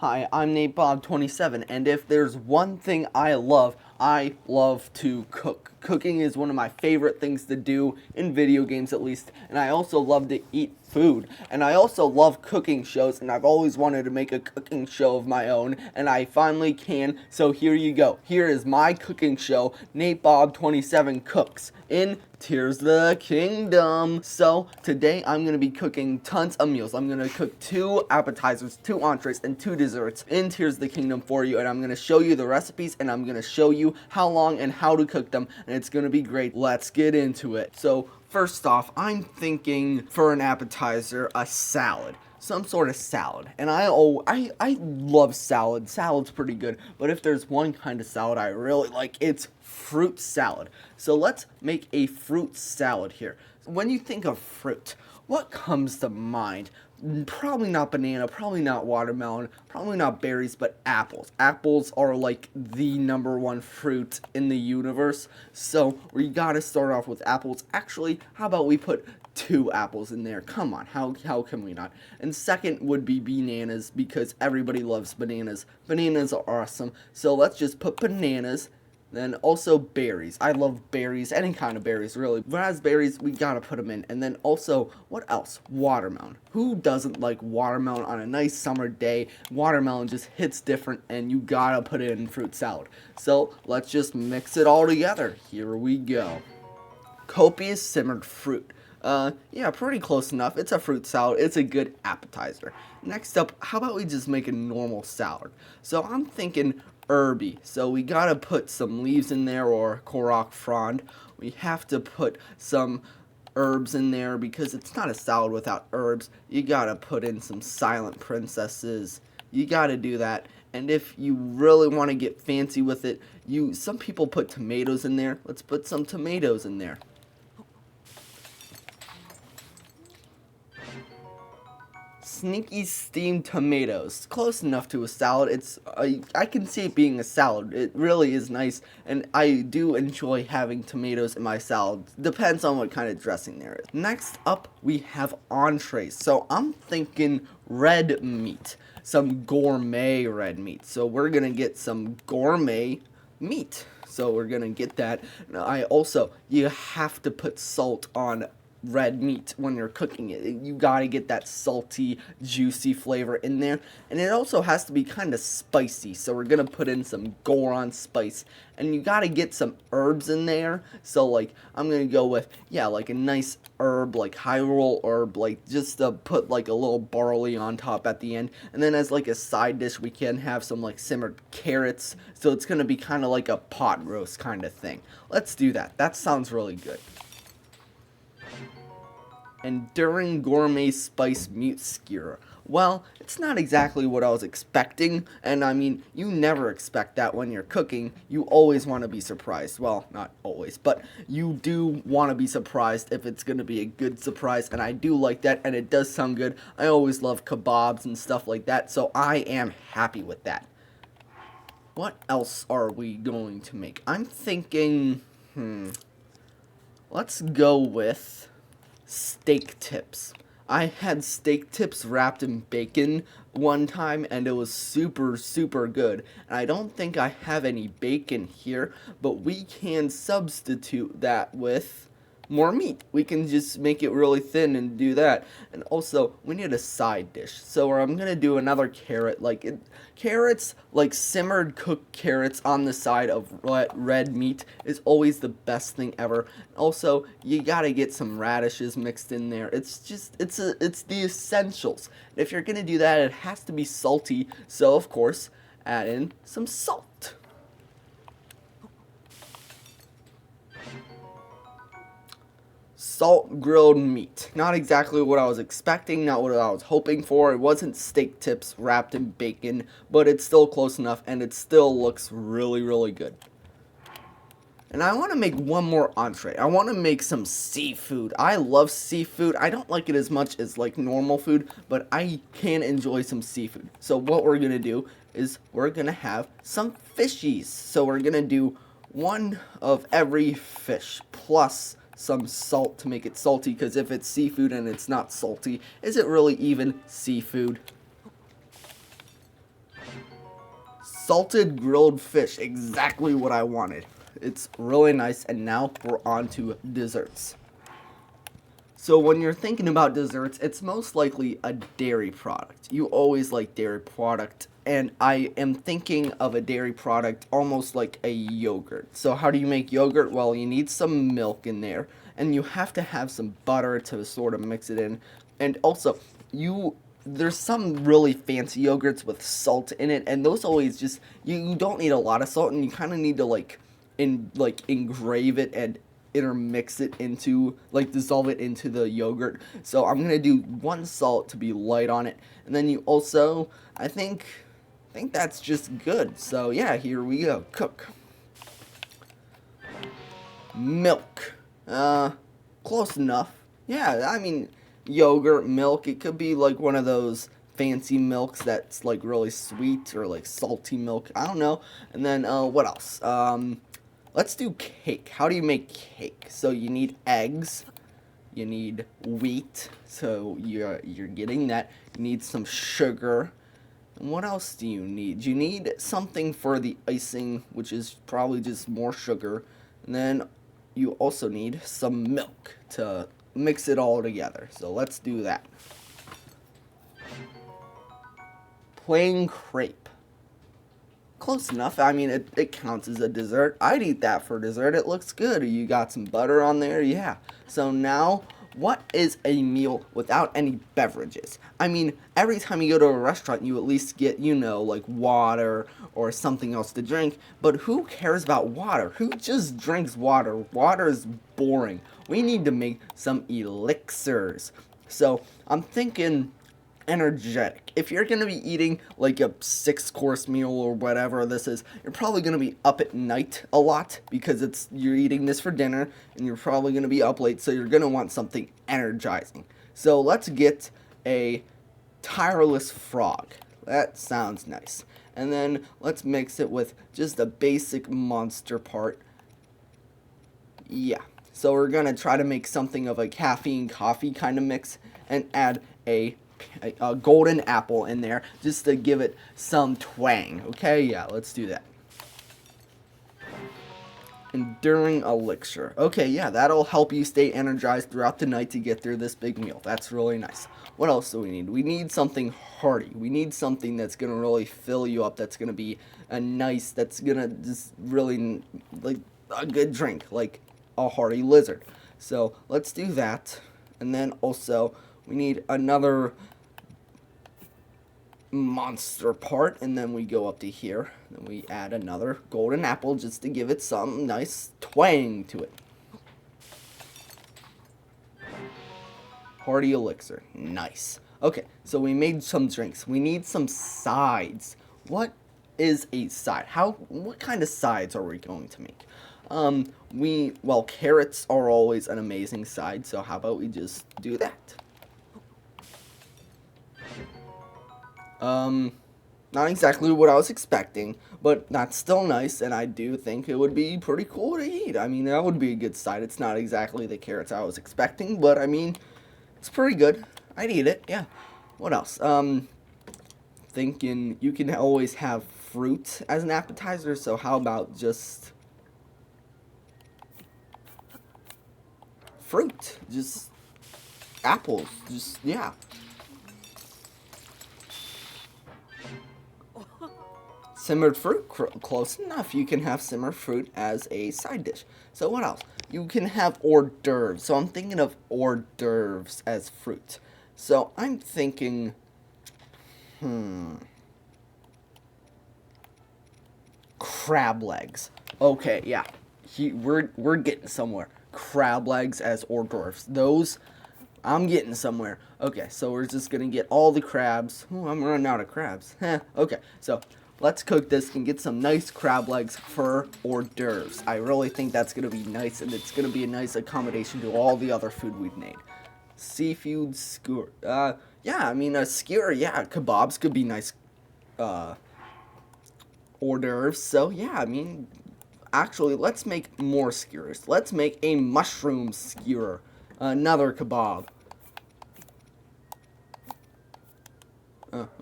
Hi, I'm NateBob27, and if there's one thing I love to cook. Cooking is one of my favorite things to do, in video games at least, and I also love to eat food. And I also love cooking shows, and I've always wanted to make a cooking show of my own, and I finally can, so here you go. Here is my cooking show, NateBob27 Cooks, in Tears the Kingdom. So today I'm going to be cooking tons of meals. I'm going to cook 2 appetizers, 2 entrees, and 2 desserts in Tears the Kingdom for you, and I'm going to show you the recipes, and I'm going to show you how long and how to cook them, and it's going to be great. Let's get into it. So first off, I'm thinking for an appetizer, a salad. Some sort of salad. And I love salad. Salad's pretty good. But if there's one kind of salad I really like, it's fruit salad. So let's make a fruit salad here. When you think of fruit, what comes to mind? Probably not banana, probably not watermelon, probably not berries, but apples. Apples are like the #1 fruit in the universe, so we gotta start off with apples. Actually, how about we put 2 apples in there? Come on, how can we not? And second would be bananas, because everybody loves bananas. Bananas are awesome, so let's just put bananas. Then also berries. I love berries, any kind of berries really. Raspberries, we gotta put them in. And then also, what else? Watermelon. Who doesn't like watermelon on a nice summer day? Watermelon just hits different, and you gotta put it in fruit salad. So let's just mix it all together. Here we go. Copious simmered fruit. Yeah, pretty close enough. It's a fruit salad. It's a good appetizer. Next up, how about we just make a normal salad? So I'm thinking herby. So we gotta put some leaves in there, or korok frond. We have to put some herbs in there because it's not a salad without herbs. You gotta put in some silent princesses. You gotta do that. And if you really want to get fancy with it, some people put tomatoes in there. Let's put some tomatoes in there. Sneaky steamed tomatoes. Close enough to a salad. I can see it being a salad. It really is nice, and I do enjoy having tomatoes in my salad. Depends on what kind of dressing there is. Next up, we have entrees. So I'm thinking red meat. Some gourmet red meat. So we're gonna get some gourmet meat. So we're gonna get that. Now, you have to put salt on red meat when you're cooking it. You gotta get that salty, juicy flavor in there. And it also has to be kind of spicy. So we're gonna put in some Goron spice. And you gotta get some herbs in there. So like, I'm gonna go with, yeah, like a nice herb, like Hyrule herb, like just to put like a little barley on top at the end. And then as like a side dish, we can have some like simmered carrots. So it's gonna be kind of like a pot roast kind of thing. Let's do that. That sounds really good. Enduring gourmet spice mute skewer. Well, it's not exactly what I was expecting, and I mean, you never expect that when you're cooking. You always want to be surprised. Well, not always, but you do want to be surprised if it's going to be a good surprise, and I do like that, and it does sound good. I always love kebabs and stuff like that, so I am happy with that. What else are we going to make? I'm thinking, let's go with steak tips. I had steak tips wrapped in bacon one time, and it was super good. And I don't think I have any bacon here, but we can substitute that with more meat. We can just make it really thin and do that. And also, we need a side dish. So I'm gonna do another carrot. Carrots, like simmered cooked carrots on the side of red meat, is always the best thing ever. Also, you gotta get some radishes mixed in there. It's the essentials. If you're gonna do that, it has to be salty. So of course, add in some salt. Salt grilled meat. Not exactly what I was expecting, not what I was hoping for. It wasn't steak tips wrapped in bacon, but it's still close enough, and it still looks really good. And I want to make one more entree. I want to make some seafood. I love seafood. I don't like it as much as like normal food, but I can enjoy some seafood. So what we're going to do is we're going to have some fishies. So we're going to do one of every fish plus some salt to make it salty, because if it's seafood and it's not salty, is it really even seafood? salted grilled fish, exactly what I wanted. It's really nice, and now we're on to desserts. So when you're thinking about desserts, it's most likely a dairy product. You always like dairy product, and I am thinking of a dairy product almost like a yogurt. So how do you make yogurt? Well, you need some milk in there, and you have to have some butter to sort of mix it in. And also, there's some really fancy yogurts with salt in it, and those always just you don't need a lot of salt, and you kind of need to engrave it and intermix it into, like, dissolve it into the yogurt. So I'm gonna do 1 salt to be light on it, and then you also, I think that's just good. So yeah, here we go. Cook. Milk. Close enough. Yeah, I mean, yogurt, milk, it could be like one of those fancy milks that's like really sweet, or like salty milk, I don't know. And then what else? Let's do cake. How do you make cake? So you need eggs, you need wheat, so you're getting that. You need some sugar. And what else do you need? You need something for the icing, which is probably just more sugar. And then you also need some milk to mix it all together. So let's do that. Plain crepe. Close enough. I mean, it counts as a dessert. I'd eat that for dessert. It looks good. You got some butter on there. Yeah. So now, what is a meal without any beverages? I mean, every time you go to a restaurant, you at least get, like water or something else to drink. But who cares about water? Who just drinks water? Water is boring. We need to make some elixirs. So I'm thinking energetic. If you're going to be eating like a 6-course meal or whatever this is, you're probably going to be up at night a lot, because you're eating this for dinner, and you're probably going to be up late, so you're going to want something energizing. So let's get a tireless frog. That sounds nice. And then let's mix it with just a basic monster part. Yeah. So we're going to try to make something of a caffeine coffee kind of mix, and add a golden apple in there just to give it some twang. Okay, yeah, let's do that. Enduring elixir. Okay, yeah, that'll help you stay energized throughout the night to get through this big meal. That's really nice. What else do we need? We need something hearty. We need something that's gonna really fill you up, that's gonna be that's gonna just really, like, a good drink, like a hearty lizard. So let's do that. And then also we need another monster part, and then we go up to here, then we add another golden apple just to give it some nice twang to it. Hearty elixir. Nice. Okay, so we made some drinks. We need some sides. What is a side? What kind of sides are we going to make? Well, carrots are always an amazing side, so how about we just do that? Not exactly what I was expecting, but that's still nice, and I do think it would be pretty cool to eat. I mean, that would be a good side. It's not exactly the carrots I was expecting, but I mean, it's pretty good. I'd eat it, yeah. What else? Thinking you can always have fruit as an appetizer, so how about just fruit? Just apples. Just, yeah. Simmered fruit, close enough. You can have simmered fruit as a side dish. So what else? You can have hors d'oeuvres. So I'm thinking of hors d'oeuvres as fruit. So I'm thinking, crab legs. Okay, yeah. We're getting somewhere. Crab legs as hors d'oeuvres. Those, I'm getting somewhere. Okay, so we're just gonna get all the crabs. Ooh, I'm running out of crabs. Okay, so let's cook this and get some nice crab legs for hors d'oeuvres. I really think that's going to be nice, and it's going to be a nice accommodation to all the other food we've made. Seafood skewer. Yeah, I mean, a skewer, yeah, kebabs could be nice hors d'oeuvres. So, yeah, I mean, actually, let's make more skewers. Let's make a mushroom skewer. Another kebab.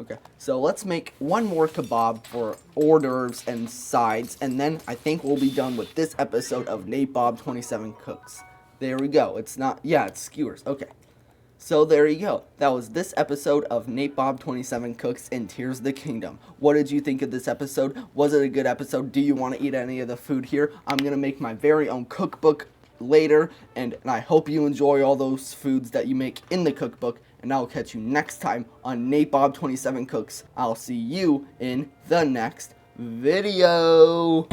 Okay, so let's make one more kebab for hors d'oeuvres and sides, and then I think we'll be done with this episode of Nabob 27 Cooks. There we go. It's not, yeah, it's skewers. Okay. So there you go. That was this episode of Nabob 27 Cooks and Tears of the Kingdom. What did you think of this episode? Was it a good episode? Do you want to eat any of the food here? I'm going to make my very own cookbook later, and I hope you enjoy all those foods that you make in the cookbook, and I'll catch you next time on Nabob 27 Cooks. I'll see you in the next video.